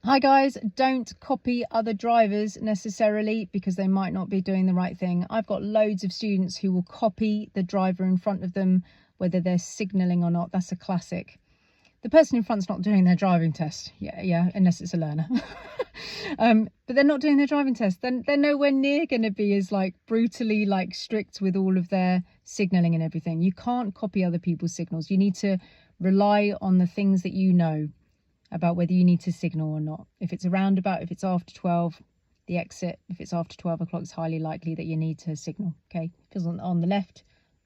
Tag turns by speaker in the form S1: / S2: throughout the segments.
S1: Hi guys, don't copy other drivers necessarily because they might not be doing the right thing. I've got loads of students who will copy the driver in front of them, whether they're signalling or not. That's a classic. The person in front's not doing their driving test. Yeah, unless it's a learner. But they're not doing their driving test. Then they're nowhere near going to be as brutally strict with all of their signalling and everything. You can't copy other people's signals. You need to rely on the things that you know about whether you need to signal or not. If it's a roundabout, if it's after 12, the exit, if it's after 12 o'clock, it's highly likely that you need to signal. Okay, if it's on the left,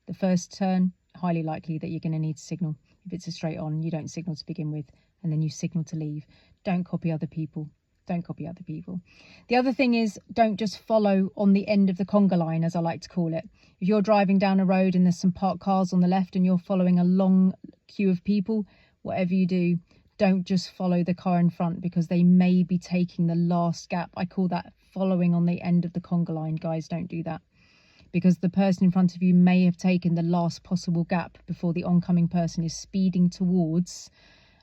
S1: the first turn, highly likely that you're going to need to signal. If it's a straight on, you don't signal to begin with, and then you signal to leave. Don't copy other people. Don't copy other people. The other thing is, don't just follow on the end of the conga line, as I like to call it. If you're driving down a road and there's some parked cars on the left and you're following a long queue of people, whatever you do, don't just follow the car in front because they may be taking the last gap. I call that following on the end of the conga line. Guys, don't do that, because the person in front of you may have taken the last possible gap before the oncoming person is speeding towards,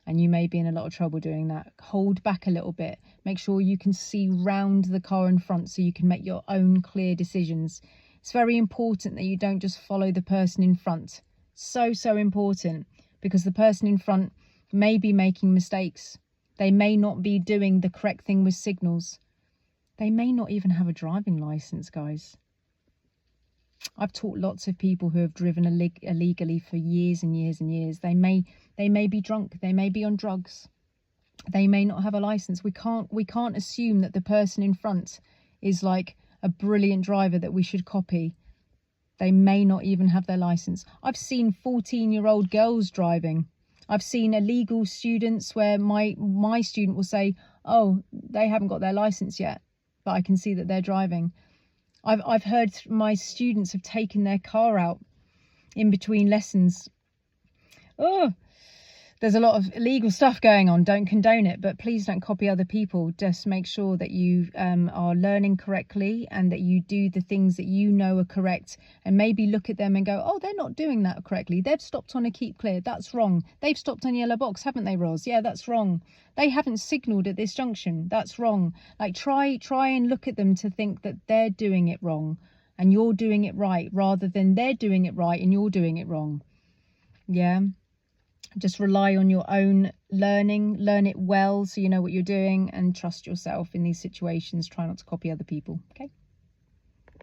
S1: and you may be in a lot of trouble doing that. Hold back a little bit. Make sure you can see round the car in front so you can make your own clear decisions. It's very important that you don't just follow the person in front. So important, because the person in front may be making mistakes. They may not be doing the correct thing with signals. They may not even have a driving license, guys. I've taught lots of people who have driven illegally for years and years and years. They may be drunk. They may be on drugs. They may not have a license. We can't assume that the person in front is like a brilliant driver that we should copy. They may not even have their license. I've seen 14-year-old girls driving. I've seen illegal students where my student will say, oh, they haven't got their license yet, but I can see that they're driving. I've heard my students have taken their car out in between lessons. Oh, there's a lot of illegal stuff going on. Don't condone it, but please don't copy other people. Just make sure that you are learning correctly and that you do the things that you know are correct, and maybe look at them and go, oh, they're not doing that correctly. They've stopped on a keep clear. That's wrong. They've stopped on yellow box, haven't they, Roz? Yeah, that's wrong. They haven't signalled at this junction. That's wrong. Like, try and look at them to think that they're doing it wrong and you're doing it right, rather than they're doing it right and you're doing it wrong. Yeah. Just rely on your own learning, learn it well so you know what you're doing, and trust yourself in these situations. Try not to copy other people. Okay.